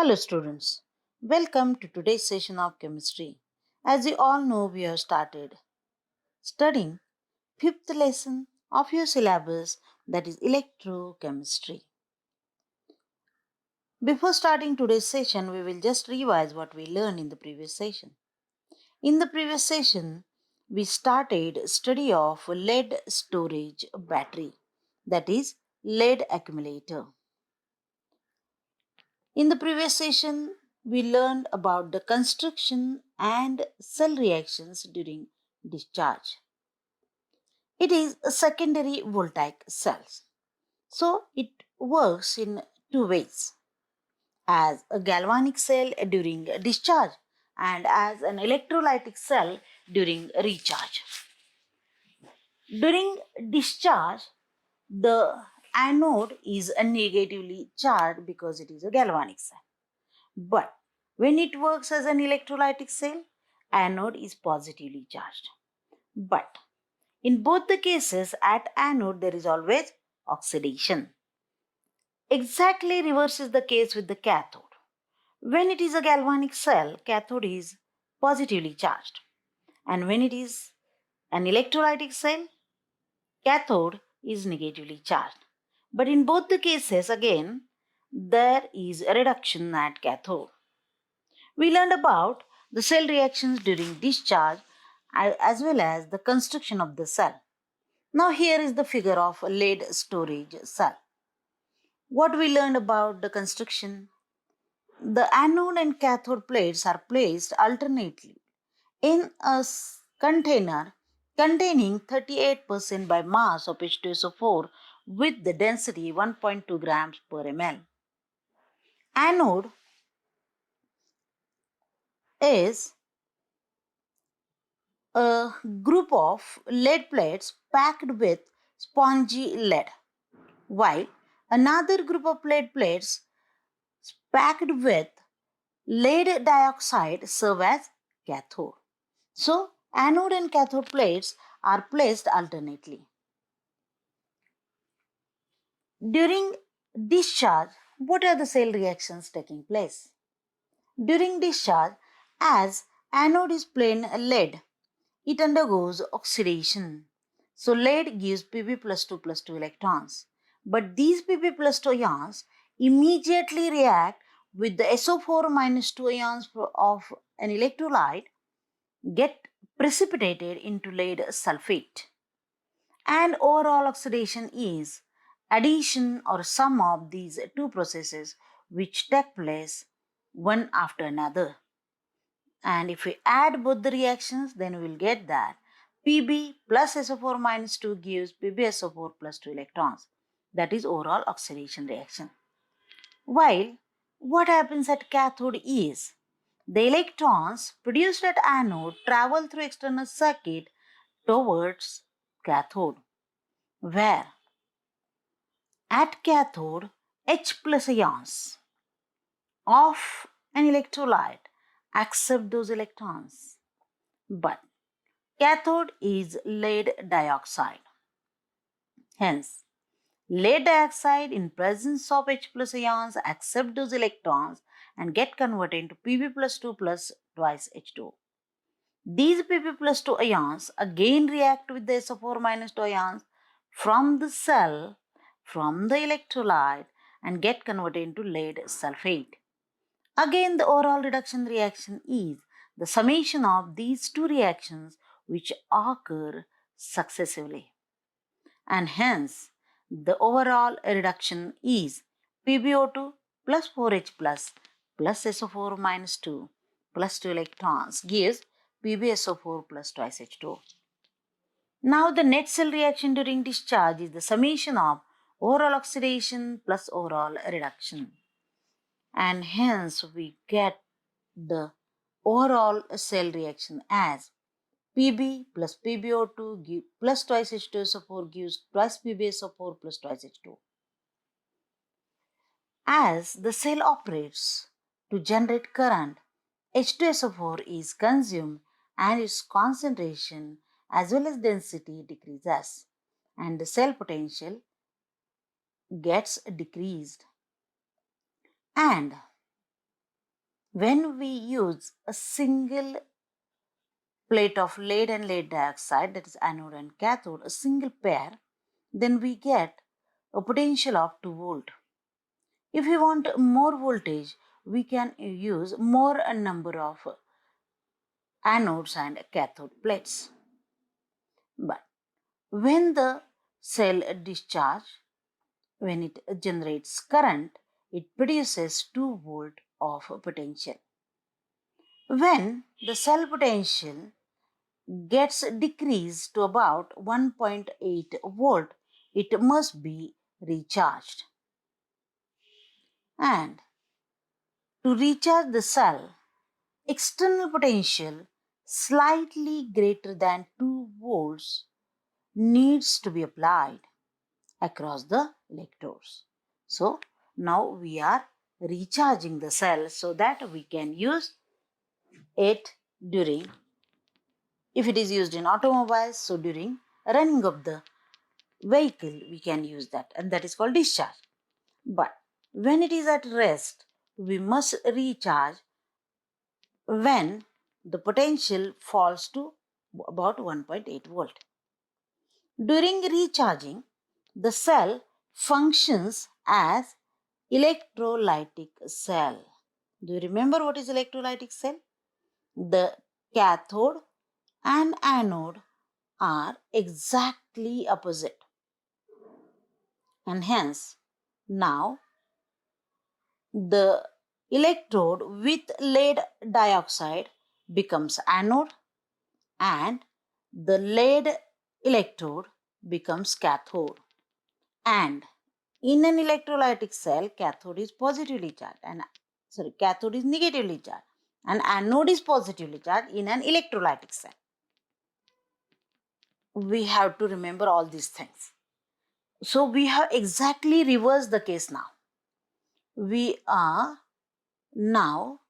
Hello students, welcome to today's session of chemistry. As you all know, we have started studying fifth lesson of your syllabus, that is electrochemistry. Before starting today's session, we will just revise what we learned in the previous session. In the previous session, we started study of lead storage battery, that is lead accumulator. In the previous session, we learned about the construction and cell reactions during discharge. It is a secondary voltaic cell. So it works in two ways: as a galvanic cell during discharge and as an electrolytic cell during recharge. During discharge, the anode is negatively charged because it is a galvanic cell. But when it works as an electrolytic cell, anode is positively charged. But in both the cases, at anode there is always oxidation. Exactly reverse is the case with the cathode. When it is a galvanic cell, cathode is positively charged. And when it is an electrolytic cell, cathode is negatively charged. But in both the cases, again, there is a reduction at cathode. We learned about the cell reactions during discharge as well as the construction of the cell. Now here is the figure of a lead storage cell. What we learned about the construction? The anode and cathode plates are placed alternately in a container containing 38% by mass of H2SO4 with the density 1.2 grams per ml. Anode is a group of lead plates packed with spongy lead, while another group of lead plates packed with lead dioxide serve as cathode. So, anode and cathode plates are placed alternately. During discharge, what are the cell reactions taking place? During discharge, as anode is plain lead, it undergoes oxidation. So lead gives Pb plus 2 electrons. But these Pb plus 2 ions immediately react with the SO4 minus 2 ions of an electrolyte, get precipitated into lead sulfate. And overall oxidation is addition or sum of these two processes which take place one after another. And if we add both the reactions, then we will get that Pb plus SO4 minus 2 gives PbSO4 plus 2 electrons. That is overall oxidation reaction. While what happens at cathode is the electrons produced at anode travel through external circuit towards cathode, where at cathode H plus ions of an electrolyte accept those electrons. But cathode is lead dioxide. Hence, lead dioxide in presence of H plus ions accept those electrons and get converted into Pb plus 2 plus twice H2. These Pb plus 2 ions again react with the SO4 minus 2 ions from the cell, from the electrolyte, and get converted into lead sulfate. Again, the overall reduction reaction is the summation of these two reactions which occur successively. And hence, the overall reduction is PbO2 plus 4H plus SO4 minus 2 plus 2 electrons gives PbSO4 plus twice H2O. Now, the net cell reaction during discharge is the summation of overall oxidation plus overall reduction. And hence, we get the overall cell reaction as Pb plus PbO2 plus twice H2SO4 gives twice PbSO4 plus twice H2O. As the cell operates to generate current, H2SO4 is consumed and its concentration as well as density decreases and the cell potential gets decreased. And When we use a single plate of lead and lead dioxide, that is anode and cathode, a single pair, then we get a potential of 2 volt. If we want more voltage, we can use more number of anodes and cathode plates. But when the cell discharge, when it generates current, it produces 2 volt of potential. When the cell potential gets decreased to about 1.8 volt, it must be recharged. And to recharge the cell, external potential slightly greater than 2 volts needs to be applied across the electrodes. So now we are recharging the cell so that we can use it during, if it is used in automobiles, so during running of the vehicle we can use that, and that is called discharge. But when it is at rest, we must recharge when the potential falls to about 1.8 volt. During recharging, the cell functions as electrolytic cell. Do you remember what is electrolytic cell? The cathode and anode are exactly opposite, and hence now the electrode with lead dioxide becomes anode and the lead electrode becomes cathode. And in an electrolytic cell, cathode is positively charged and cathode is negatively charged and anode is positively charged in an electrolytic cell. We have to remember all these things. So we have exactly reversed the case now. We are now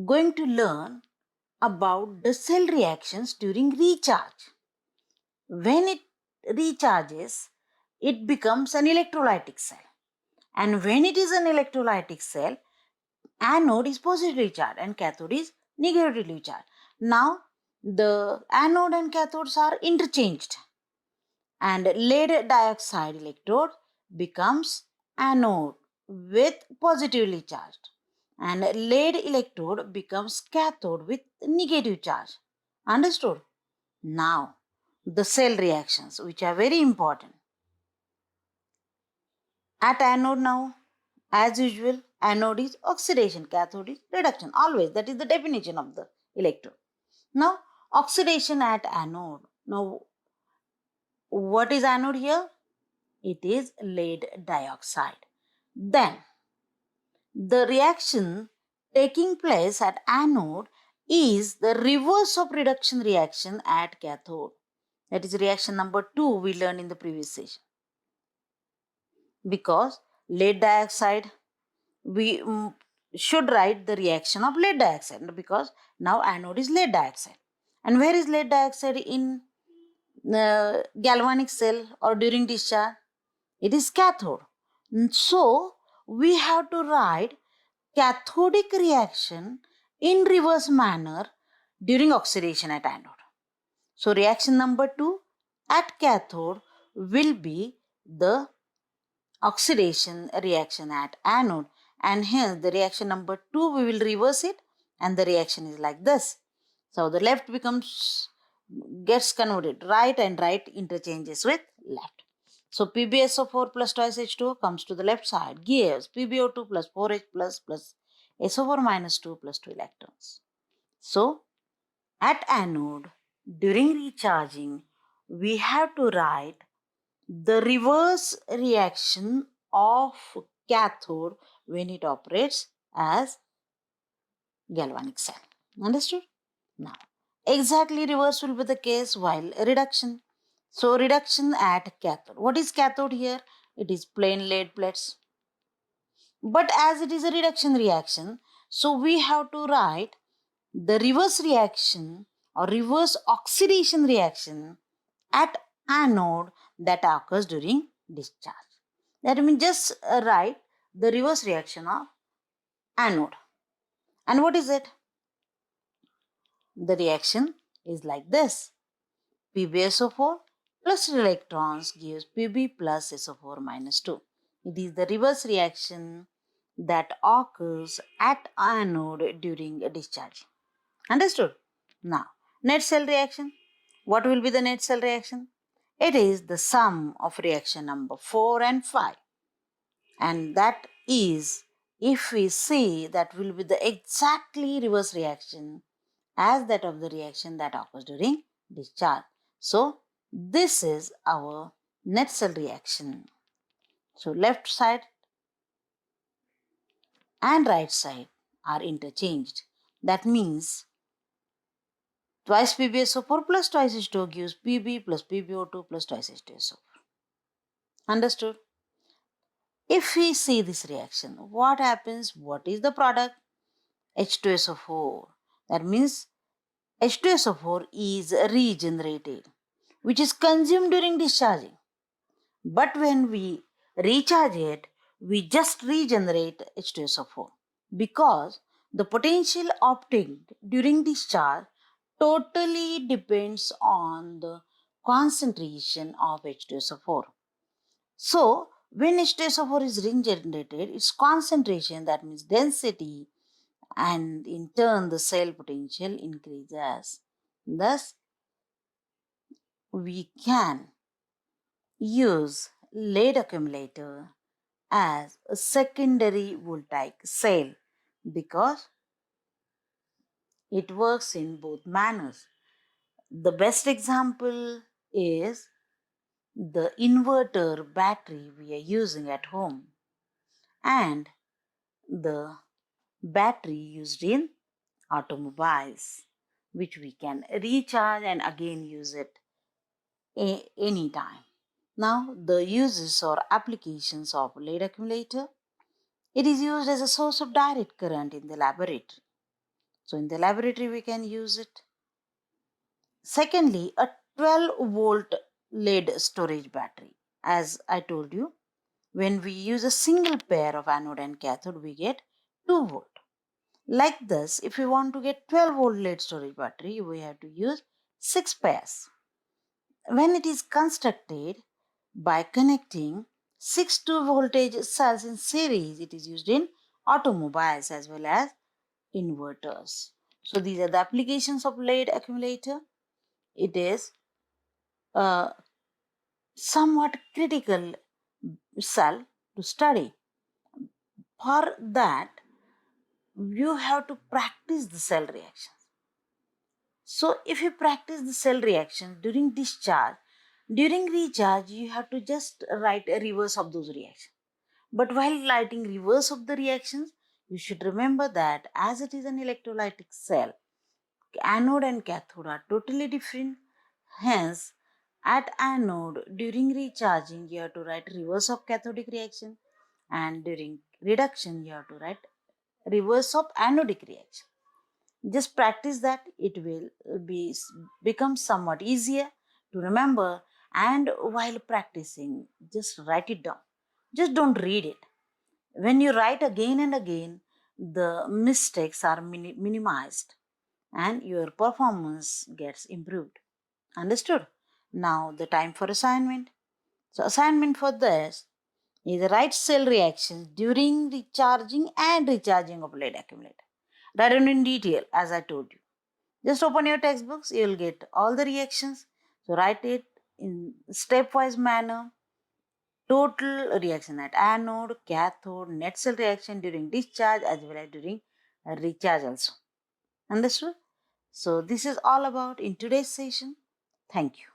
going to learn about the cell reactions during recharge. When it recharges, it becomes an electrolytic cell. And when it is an electrolytic cell, anode is positively charged and cathode is negatively charged. Now, the anode and cathodes are interchanged, and lead dioxide electrode becomes anode with positively charged, and lead electrode becomes cathode with negative charge. Understood? Now, the cell reactions, which are very important. At anode now, as usual, anode is oxidation, cathode is reduction. Always, that is the definition of the electrode. Now, oxidation at anode. Now, what is anode here? It is lead dioxide. Then, the reaction taking place at anode is the reverse of reduction reaction at cathode. That is reaction number 2 we learned in the previous session. Because lead dioxide, we should write the reaction of lead dioxide because now anode is lead dioxide. And where is lead dioxide in galvanic cell or during discharge? It is cathode. So we have to write cathodic reaction in reverse manner during oxidation at anode. So reaction number 2 at cathode will be the oxidation reaction at anode, and hence the reaction number 2 we will reverse it and the reaction is like this. So the left gets converted, right and right interchanges with left. So PbSO4 plus twice H2O comes to the left side, gives PbO2 plus 4H plus SO4 minus 2 plus 2 electrons. So at anode, during recharging, we have to write the reverse reaction of cathode when it operates as galvanic cell. Understood? Now, exactly reverse will be the case while reduction. So, reduction at cathode. What is cathode here? It is plain lead plates. But as it is a reduction reaction, so we have to write the reverse reaction or reverse oxidation reaction at anode that occurs during discharge. That means just write the reverse reaction of anode. And what is it? The reaction is like this. PbSO4 plus electrons gives Pb plus SO4 minus 2. It is the reverse reaction that occurs at anode during discharge. Understood? Now, net cell reaction. What will be the net cell reaction? It is the sum of reaction number 4 and 5. And that is, if we see, that will be the exactly reverse reaction as that of the reaction that occurs during discharge. So, this is our net cell reaction. So, left side and right side are interchanged. That means twice PbSO4 plus twice H2O gives Pb plus PbO2 plus twice H2SO4. Understood? If we see this reaction, what happens? What is the product? H2SO4. That means H2SO4 is regenerated, which is consumed during discharging. But when we recharge it, we just regenerate H2SO4 because the potential obtained during discharge totally depends on the concentration of H2SO4. So, when H2SO4 is regenerated, its concentration, that means density, and in turn the cell potential increases. Thus, we can use lead accumulator as a secondary voltaic cell because it works in both manners. The best example is the inverter battery we are using at home and the battery used in automobiles, which we can recharge and again use it any time. Now, the uses or applications of lead accumulator. It is used as a source of direct current in the laboratory. So, in the laboratory, we can use it. Secondly, a 12-volt lead storage battery. As I told you, when we use a single pair of anode and cathode, we get 2 volt. Like this, if we want to get 12-volt lead storage battery, we have to use 6 pairs. When it is constructed by connecting 6 2 voltage cells in series, it is used in automobiles as well as inverters. So these are the applications of lead accumulator. It is a somewhat critical cell to study. For that, you have to practice the cell reactions. So if you practice the cell reactions during discharge, during recharge, you have to just write a reverse of those reactions. But while writing reverse of the reactions, you should remember that as it is an electrolytic cell, anode and cathode are totally different. Hence, at anode, during recharging, you have to write reverse of cathodic reaction, and during reduction, you have to write reverse of anodic reaction. Just practice that, it will become somewhat easier to remember, and while practicing, just write it down. Just don't read it. When you write again and again, the mistakes are minimized and your performance gets improved. Understood? Now the time for assignment. So assignment for this is write cell reactions during recharging and recharging of lead accumulator. Write it in detail as I told you. Just open your textbooks, you will get all the reactions. So write it in stepwise manner. Total reaction at anode, cathode, net cell reaction during discharge as well as during recharge also. Understood? So this is all about in today's session. Thank you.